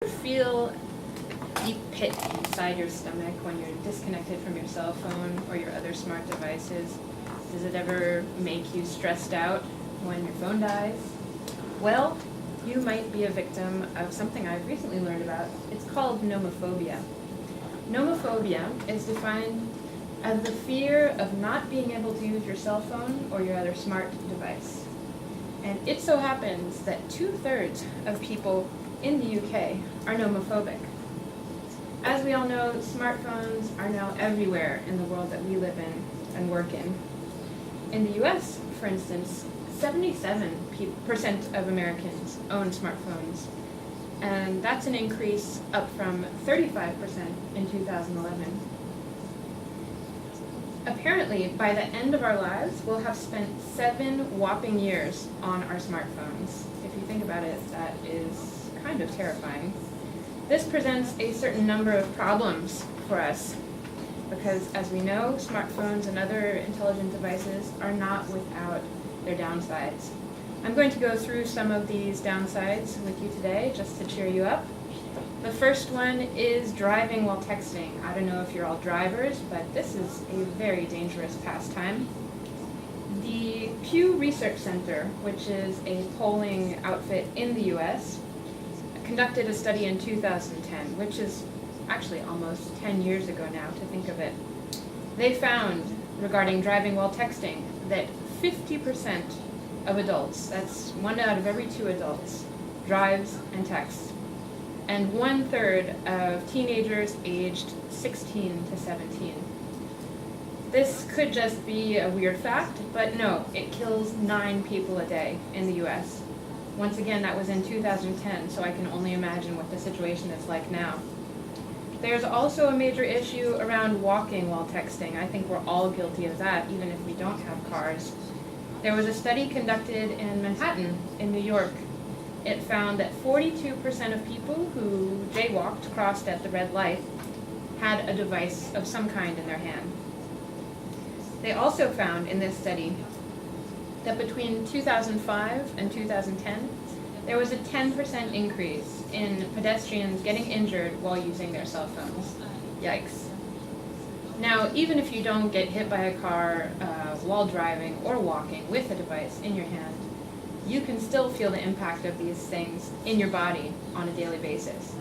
Feel a deep pit inside your stomach when you're disconnected from your cell phone or your other smart devices? Does it ever make you stressed out when your phone dies? Well, you might be a victim of something I've recently learned about. It's called nomophobia. Nomophobia is defined as the fear of not being able to use your cell phone or your other smart device. And it so happens that 2/3 of people in the UK are nomophobic. As we all know, smartphones are now everywhere in the world that we live in and work in. In the US, for instance, 77% of Americans own smartphones, and that's an increase up from 35% in 2011. Apparently, by the end of our lives, we'll have spent 7 whopping years on our smartphones. If you think about it, that is kind of terrifying. This presents a certain number of problems for us because, as we know, smartphones and other intelligent devices are not without their downsides. I'm going to go through some of these downsides with you today just to cheer you up. The first one is driving while texting. I don't know if you're all drivers, but this is a very dangerous pastime. The Pew Research Center, which is a polling outfit in the US, conducted a study in 2010, which is actually almost 10 years ago now, to think of it. They found, regarding driving while texting, that 50% of adults, that's 1 out of every 2 adults, drives and texts, and 1/3 of teenagers aged 16 to 17. This could just be a weird fact, but no, it kills 9 people a day in the US. Once again, that was in 2010, so I can only imagine what the situation is like now. There's also a major issue around walking while texting. I think we're all guilty of that, even if we don't have cars. There was a study conducted in Manhattan, in New York. It found that 42% of people who jaywalked, crossed at the red light, had a device of some kind in their hand. They also found in this study that between 2005 and 2010, there was a 10% increase in pedestrians getting injured while using their cell phones. Yikes. Now, even if you don't get hit by a car while driving or walking with a device in your hand, you can still feel the impact of these things in your body on a daily basis.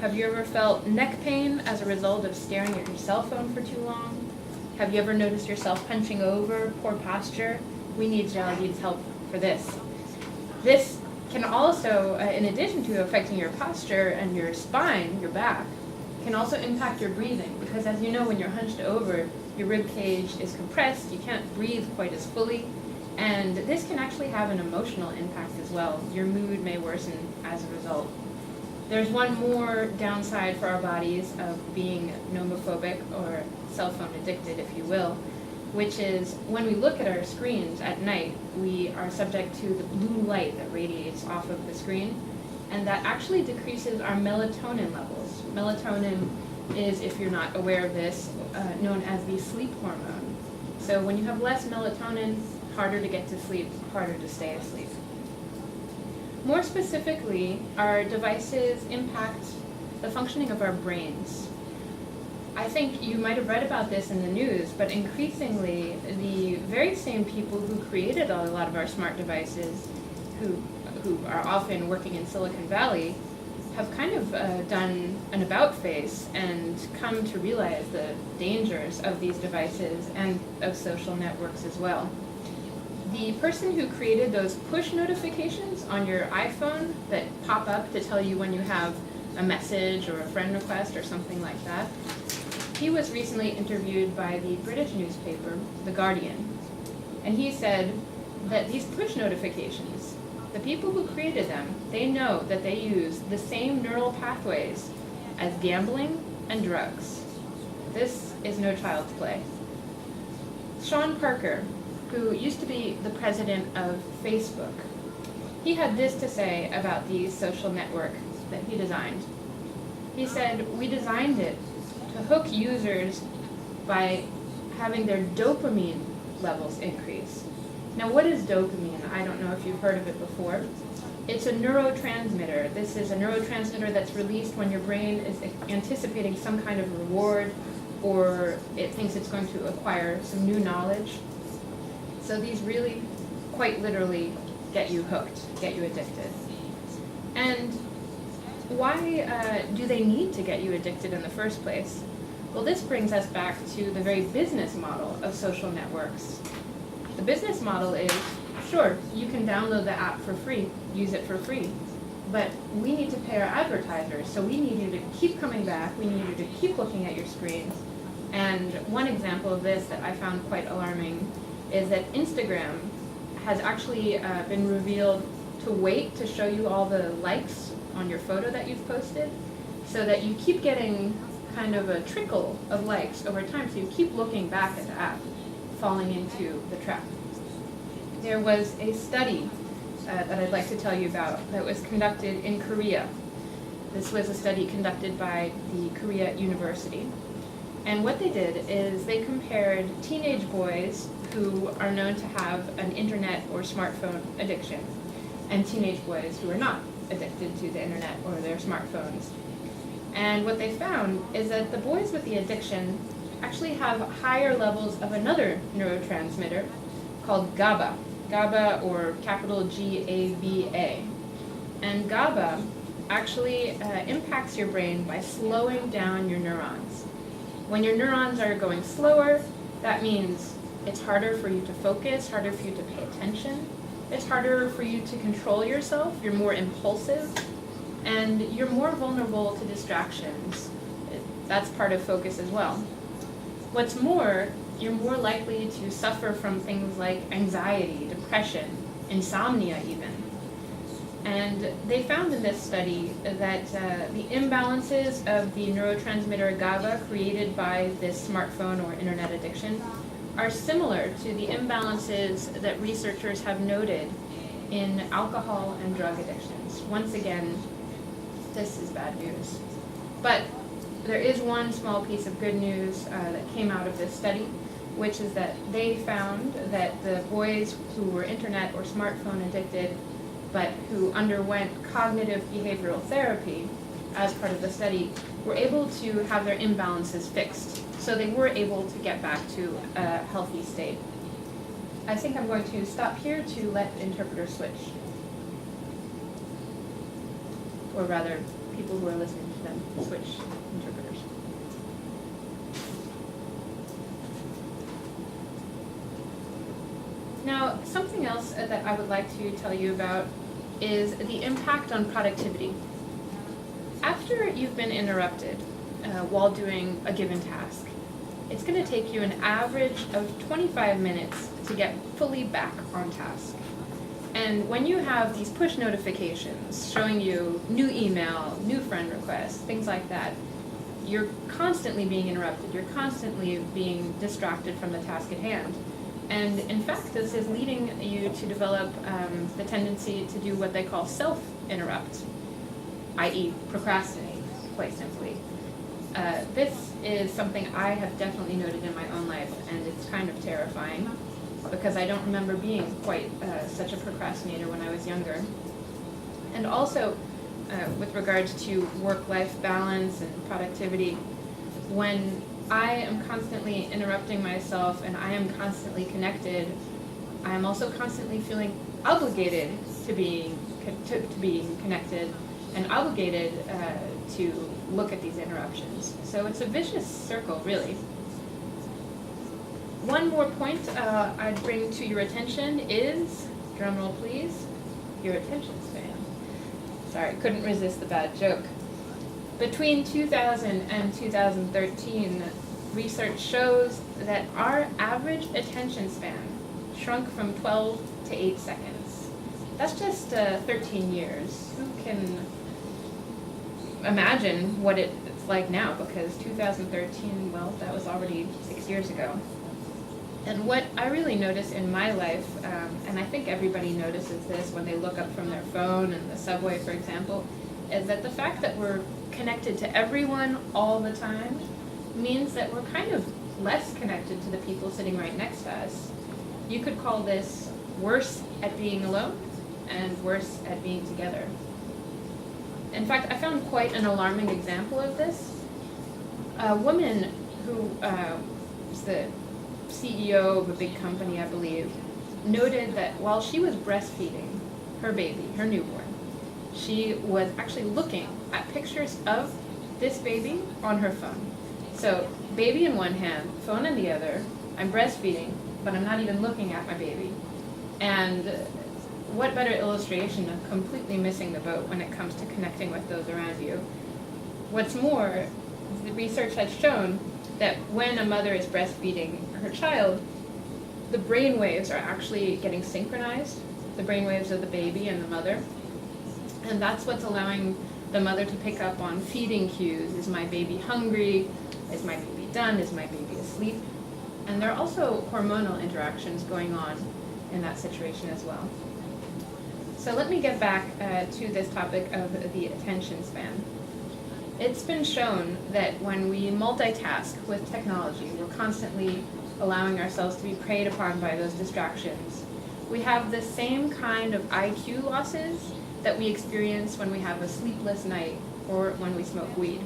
Have you ever felt neck pain as a result of staring at your cell phone for too long? Have you ever noticed yourself punching over, poor posture? We need Jaladeed's help for this. This can also, in addition to affecting your posture and your spine, your back, can also impact your breathing, because as you know, when you're hunched over, your rib cage is compressed, you can't breathe quite as fully, and this can actually have an emotional impact as well. Your mood may worsen as a result. There's one more downside for our bodies of being nomophobic, or cell phone addicted, if you will, which is when we look at our screens at night, we are subject to the blue light that radiates off of the screen, and that actually decreases our melatonin levels. Melatonin is, if you're not aware of this, known as the sleep hormone. So when you have less melatonin, harder to get to sleep, harder to stay asleep. More specifically, our devices impact the functioning of our brains. I think you might have read about this in the news, but increasingly, the very same people who created a lot of our smart devices, who are often working in Silicon Valley, have kind of done an about-face and come to realize the dangers of these devices and of social networks as well. The person who created those push notifications on your iPhone that pop up to tell you when you have a message or a friend request or something like that, he was recently interviewed by the British newspaper, The Guardian, and he said that these push notifications, the people who created them, they know that they use the same neural pathways as gambling and drugs. This is no child's play. Sean Parker, who used to be the president of Facebook, he had this to say about the social network that he designed. He said, "We designed it to hook users by having their dopamine levels increase." Now, what is dopamine? I don't know if you've heard of it before. It's a neurotransmitter. This is a neurotransmitter that's released when your brain is anticipating some kind of reward, or it thinks it's going to acquire some new knowledge. So these really, quite literally, get you hooked, get you addicted. And why do they need to get you addicted in the first place? Well, this brings us back to the very business model of social networks. The business model is, sure, you can download the app for free, use it for free, but we need to pay our advertisers, so we need you to keep coming back, we need you to keep looking at your screens. And one example of this that I found quite alarming is that Instagram has actually been revealed to wait to show you all the likes on your photo that you've posted, so that you keep getting kind of a trickle of likes over time, so you keep looking back at the app, falling into the trap. There was a study that I'd like to tell you about that was conducted in Korea. This was a study conducted by the Korea University. And what they did is they compared teenage boys who are known to have an internet or smartphone addiction and teenage boys who are not addicted to the internet or their smartphones. And what they found is that the boys with the addiction actually have higher levels of another neurotransmitter called GABA. GABA, or capital G-A-B-A. And GABA actually impacts your brain by slowing down your neurons. When your neurons are going slower, that means it's harder for you to focus, harder for you to pay attention. It's harder for you to control yourself. You're more impulsive, and you're more vulnerable to distractions. That's part of focus as well. What's more, you're more likely to suffer from things like anxiety, depression, insomnia even. And they found in this study that the imbalances of the neurotransmitter GABA created by this smartphone or internet addiction are similar to the imbalances that researchers have noted in alcohol and drug addictions. Once again, this is bad news. But there is one small piece of good news that came out of this study, which is that they found that the boys who were internet or smartphone addicted but who underwent cognitive behavioral therapy as part of the study were able to have their imbalances fixed. So they were able to get back to a healthy state. I think I'm going to stop here to let interpreters switch. Or rather, people who are listening to them switch interpreters. Now, something else that I would like to tell you about is the impact on productivity. After you've been interrupted while doing a given task, it's going to take you an average of 25 minutes to get fully back on task. And when you have these push notifications showing you new email, new friend requests, things like that, you're constantly being interrupted, you're constantly being distracted from the task at hand. And in fact, this is leading you to develop the tendency to do what they call self-interrupt, i.e. procrastinate, quite simply. This is something I have definitely noted in my own life, and it's kind of terrifying because I don't remember being quite such a procrastinator when I was younger. And also, with regards to work-life balance and productivity, when I am constantly interrupting myself and I am constantly connected, I am also constantly feeling obligated to being connected and obligated to look at these interruptions. So it's a vicious circle, really. One more point I'd bring to your attention is, drumroll please, your attention span. Sorry, couldn't resist the bad joke. Between 2000 and 2013, research shows that our average attention span shrunk from 12 to 8 seconds. That's just 13 years. Who can imagine what it's like now? Because 2013, well, that was already 6 years ago. And what I really notice in my life, and I think everybody notices this when they look up from their phone in the subway, for example, is that the fact that we're connected to everyone all the time means that we're kind of less connected to the people sitting right next to us. You could call this worse at being alone and worse at being together. In fact, I found quite an alarming example of this. A woman who was the CEO of a big company, I believe, noted that while she was breastfeeding her baby, her newborn, she was actually looking at pictures of this baby on her phone. So, baby in one hand, phone in the other, I'm breastfeeding, but I'm not even looking at my baby. And what better illustration of completely missing the boat when it comes to connecting with those around you? What's more, the research has shown that when a mother is breastfeeding her child, the brain waves are actually getting synchronized, the brain waves of the baby and the mother. And that's what's allowing the mother to pick up on feeding cues. Is my baby hungry? Is my baby done? Is my baby asleep? And there are also hormonal interactions going on in that situation as well. So let me get back to this topic of the attention span. It's been shown that when we multitask with technology, we're constantly allowing ourselves to be preyed upon by those distractions. We have the same kind of IQ losses that we experience when we have a sleepless night or when we smoke weed.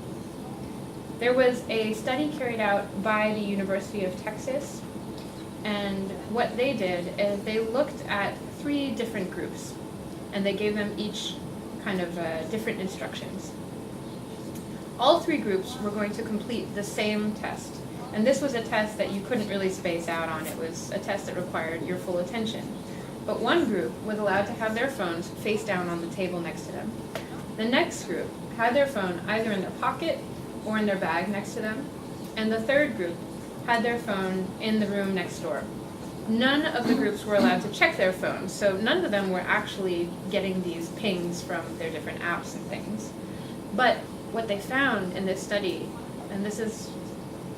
There was a study carried out by the University of Texas, and what they did is they looked at 3 different groups, and they gave them each kind of different instructions. All 3 groups were going to complete the same test, and this was a test that you couldn't really space out on. It was a test that required your full attention. But one group was allowed to have their phones face down on the table next to them. The next group had their phone either in their pocket or in their bag next to them. And the third group had their phone in the room next door. None of the groups were allowed to check their phones, so none of them were actually getting these pings from their different apps and things. But what they found in this study, and this is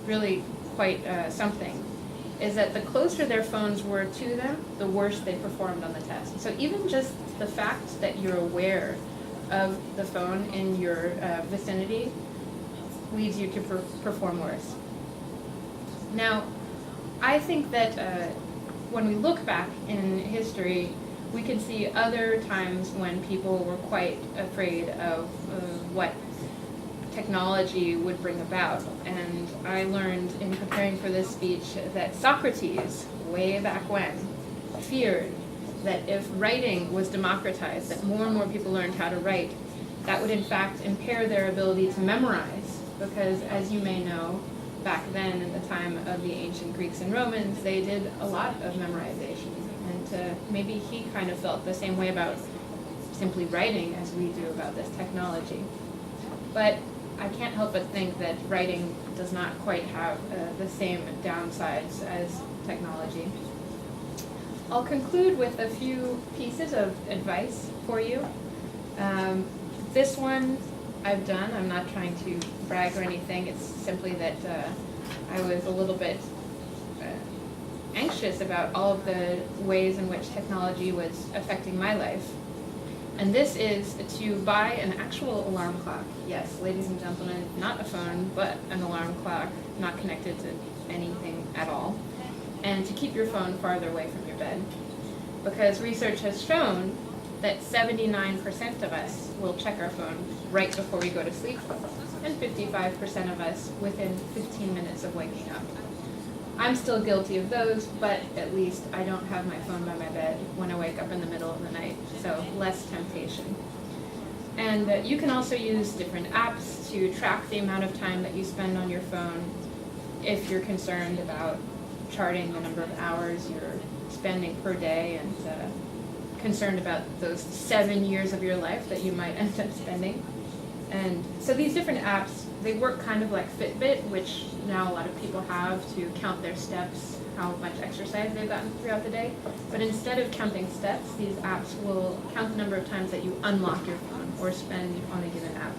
really quite something, is that the closer their phones were to them, the worse they performed on the test. So even just the fact that you're aware of the phone in your vicinity leads you to perform worse. Now, I think that when we look back in history, we can see other times when people were quite afraid of what technology would bring about. And I learned in preparing for this speech that Socrates, way back when, feared that if writing was democratized, that more and more people learned how to write, that would in fact impair their ability to memorize. Because as you may know, back then in the time of the ancient Greeks and Romans, they did a lot of memorization. And maybe he kind of felt the same way about simply writing as we do about this technology. But I can't help but think that writing does not quite have the same downsides as technology. I'll conclude with a few pieces of advice for you. This one I've done. I'm not trying to brag or anything. It's simply that I was a little bit anxious about all of the ways in which technology was affecting my life. And this is to buy an actual alarm clock. Yes, ladies and gentlemen, not a phone, but an alarm clock, not connected to anything at all. And to keep your phone farther away from your bed. Because research has shown that 79% of us will check our phone right before we go to sleep, and 55% of us within 15 minutes of waking up. I'm still guilty of those, but at least I don't have my phone by my bed when I wake up in the middle of the night, so less temptation. And you can also use different apps to track the amount of time that you spend on your phone if you're concerned about charting the number of hours you're spending per day and concerned about those 7 years of your life that you might end up spending. And so these different apps, they work kind of like Fitbit, which now a lot of people have to count their steps, how much exercise they've gotten throughout the day. But instead of counting steps, these apps will count the number of times that you unlock your phone or spend on a given app.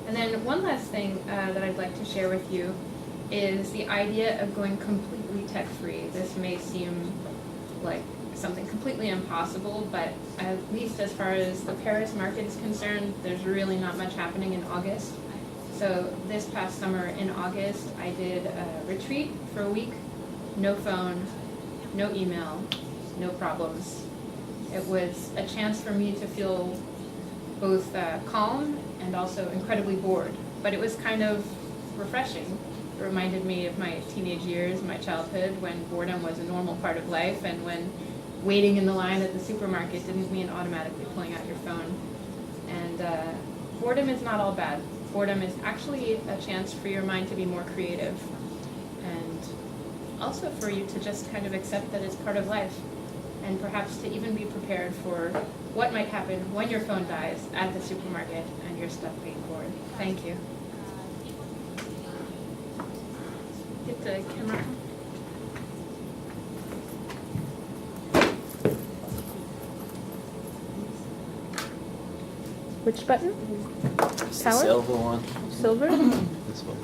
And then one last thing that I'd like to share with you is the idea of going completely tech-free. This may seem like something completely impossible, but at least as far as the Paris market is concerned, there's really not much happening in August. So this past summer in August, I did a retreat for a week, no phone, no email, no problems. It was a chance for me to feel both calm and also incredibly bored. But it was kind of refreshing. It reminded me of my teenage years, my childhood, when boredom was a normal part of life, and when waiting in the line at the supermarket didn't mean automatically pulling out your phone. And boredom is not all bad. Boredom is actually a chance for your mind to be more creative, and also for you to just kind of accept that it's part of life, and perhaps to even be prepared for what might happen when your phone dies at the supermarket and you're stuck being bored. Thank you. Get the camera. Which button? It's Power? the silver one. Silver? This one.